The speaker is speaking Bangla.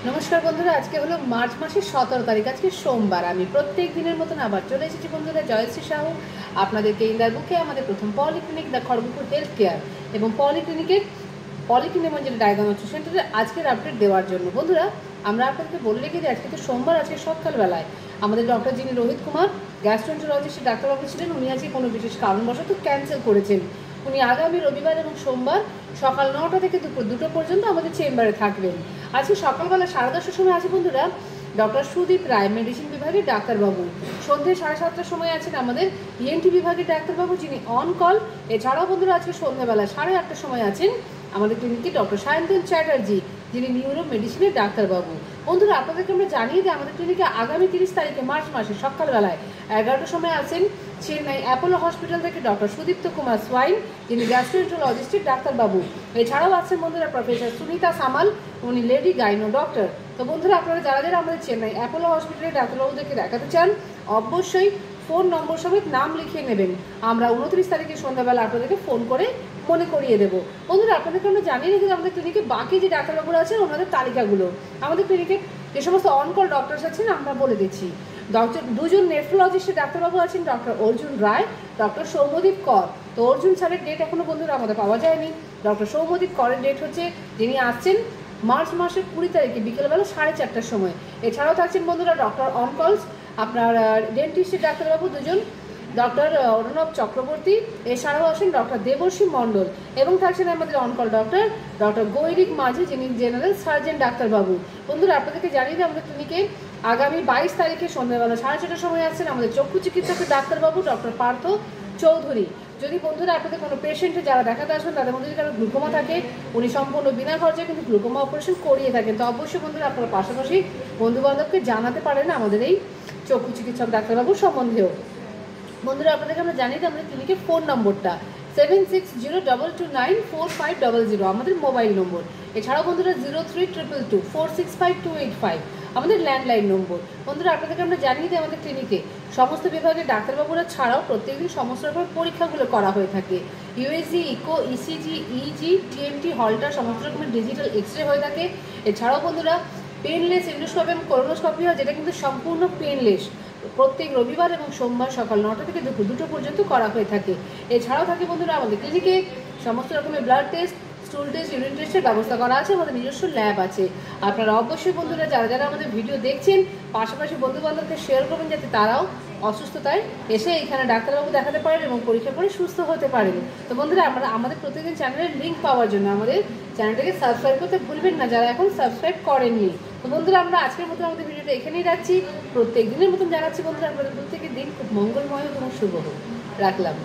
নমস্কার বন্ধুরা, আজকে হলো মার্চ মাসের 17 তারিখ। আজকে সোমবার। আমি প্রত্যেক দিনের মতন আবার চলে এসেছি বন্ধুরা, জয়শ্রী সাহু আপনাদেরকে ইন্দার বুকে আমাদের প্রথম polyclinic the Kharagpur health care এবং পলিক্লিনিক যেটা ডায়াগনস্টিক সেন্টারে আজকের আপডেট দেওয়ার জন্য। বন্ধুরা, আমরা আপনাদেরকে বলে রেখে দিই, আজকে তো সোমবার, আজকে সকালবেলায় আমাদের ডক্টর যিনি রোহিত কুমার গ্যাস্ট্রোএন্টারোলজিস্ট ডাক্তারবাবু ছিলেন, উনি আজকে কোনো বিশেষ কারণবশত ক্যান্সেল করেছেন। উনি আগামী রবিবার এবং সোমবার সকাল 9টা থেকে দুপুর 2টো পর্যন্ত আমাদের চেম্বারে থাকবেন। আজকে সকালবেলা 10:30টার সময় আছে বন্ধুরা ডক্টর সুদীপ রায়, মেডিসিন বিভাগের ডাক্তারবাবু। সন্ধ্যে 7:30টার সময় আছেন আমাদের ইএনটি বিভাগের ডাক্তারবাবু, যিনি অন কল। এছাড়াও বন্ধুরা আজকে সন্ধ্যাবেলা 8:30টার সময় আছেন আমাদের ক্লিনিকে ডক্টর সায়ন্তন চ্যাটার্জি, যিনি নিউরো মেডিসিনের ডাক্তারবাবু। বন্ধুরা, আপনাদেরকে আমরা জানিয়ে দিই, আমাদের ক্লিনিকে আগামী 30 তারিখে মার্চ মাসে সকালবেলায় 11টার সময় আছেন চেন্নাই অ্যাপোলো হসপিটাল থেকে ডক্টর সুদীপ্ত কুমার সোয়াইন, যিনি গ্যাস্ট্রোএন্টারোলজিস্টের ডাক্তারবাবু। এছাড়াও আছেন বন্ধুরা প্রফেসর সুনিতা সামাল, উনি লেডি গাইনো ডক্টর। তো বন্ধুরা, আপনারা যারা যারা আমাদের চেন্নাই অ্যাপোলো হসপিটালের ডাক্তারবাবুদেরকে দেখাতে চান, অবশ্যই ফোন নম্বর সমেত নাম লিখিয়ে নেবেন। আমরা 29 তারিখে সন্ধ্যাবেলা আপনাদেরকে ফোন করে মনে করিয়ে দেবো। বন্ধুরা, আপনাদেরকে আমরা জানিয়ে রেখে আমাদের ক্লিনিকে বাকি যে ডাক্তারবাবুরা আছেন ওনাদের তালিকাগুলো। আমাদের ক্লিনিকে যে সমস্ত অনকল ডক্টরস আছেন আমরা বলে দিচ্ছি। দুজন নেফ্রোলজিস্টের ডাক্তারবাবু আছেন, ডক্টর অর্জুন রায়, ডক্টর সৌম্যদীপ কর। তো অর্জুন স্যারের ডেট এখনো বন্ধুরা আমাদের পাওয়া যায়নি। ডক্টর সৌম্যদীপ করের ডেট হচ্ছে, যিনি আসছেন মার্চ মাসের 20 তারিখে বিকেলবেলা 4:30টার সময়। এছাড়াও থাকছেন বন্ধুরা ডক্টর অনকলস আপনার ডেন্টিস্টের ডাক্তারবাবু দুজন, ডক্টর অর্ণব চক্রবর্তী। এছাড়াও আসেন ডক্টর দেবর্ষী মণ্ডল এবং থাকছেন আমাদের অনকল ডক্টর গৈরিক মাঝি, যিনি জেনারেল সার্জন ডাক্তারবাবু। বন্ধুরা, আপনাদেরকে জানিয়ে দিই, আমাদের ক্লিনিকে আগামী 22 তারিখে সন্ধ্যাবেলা 4:30টার সময় আসছেন আমাদের চক্ষু চিকিৎসকের ডাক্তারবাবু ডক্টর পার্থ চৌধুরী। যদি বন্ধুরা আপনাদের কোনো পেশেন্টে যারা দেখাতে আসবেন তাদের মধ্যে যদি কারো গ্লুকোমা থাকে, উনি সম্পূর্ণ বিনা খরচে কিন্তু গ্লুকোমা অপারেশন করিয়ে থাকেন। তো অবশ্যই বন্ধুরা আপনারা পাশাপাশি বন্ধুবান্ধবকে জানাতে পারেন আমাদের এই চক্ষু চিকিৎসক ডাক্তারবাবুর সম্বন্ধেও। বন্ধুরা, আপনাদেরকে আমরা জানিয়ে দিই আমাদের ক্লিনিকের ফোন নম্বরটা 7602294500 আমাদের মোবাইল নম্বর। এছাড়াও বন্ধুরা 03222465 আমাদের ল্যান্ডলাইন নম্বর। বন্ধুরা, আপনাদেরকে আমরা জানিয়ে দিই আমাদের ক্লিনিকে সমস্ত বিভাগের ডাক্তারবাবুরা ছাড়াও প্রত্যেকদিন সমস্ত রকমের পরীক্ষাগুলো করা হয়ে থাকে। USG, echo, ECG, EEG, TMT, Holter সমস্ত রকমের ডিজিটাল এক্সরে হয়ে থাকে। এছাড়াও বন্ধুরা পেনলেস এন্ডোস্কোপি এবং কোলোনোস্কোপি হয়, যেটা কিন্তু সম্পূর্ণ পেনলেস, প্রত্যেক রবিবার এবং সোমবার সকাল 9টা থেকে দুপুর 2টো পর্যন্ত করা হয়ে থাকে। এছাড়াও থাকে বন্ধুরা আমাদের ক্লিনিকে সমস্ত রকমের ব্লাড টেস্ট, স্টুল টেস্ট, ইউরিন টেস্টের ব্যবস্থা করা আছে। আমাদের নিজস্ব ল্যাব আছে। আপনারা অবশ্যই বন্ধুরা যারা যারা আমাদের ভিডিও দেখছেন পাশাপাশি বন্ধুবান্ধবকে শেয়ার করবেন, যাতে তারাও অসুস্থতায় এসে এখানে ডাক্তারবাবু দেখাতে পারেন এবং পরীক্ষা করে সুস্থ হতে পারেন। তো বন্ধুরা, আমরা আমাদের প্রত্যেকদিন চ্যানেলের লিঙ্ক পাওয়ার জন্য আমাদের চ্যানেলটাকে সাবস্ক্রাইব করতে ভুলবেন না, যারা এখন সাবস্ক্রাইব করেননি। তো বন্ধুরা, আমরা আজকের মতো আমাদের ভিডিওটা এখানেই রাখছি। প্রত্যেক দিনের মতন জানাচ্ছি বন্ধুরা, আপনাদের প্রত্যেকের দিন খুব মঙ্গলময় এবং শুভ হোক। রাখলাম।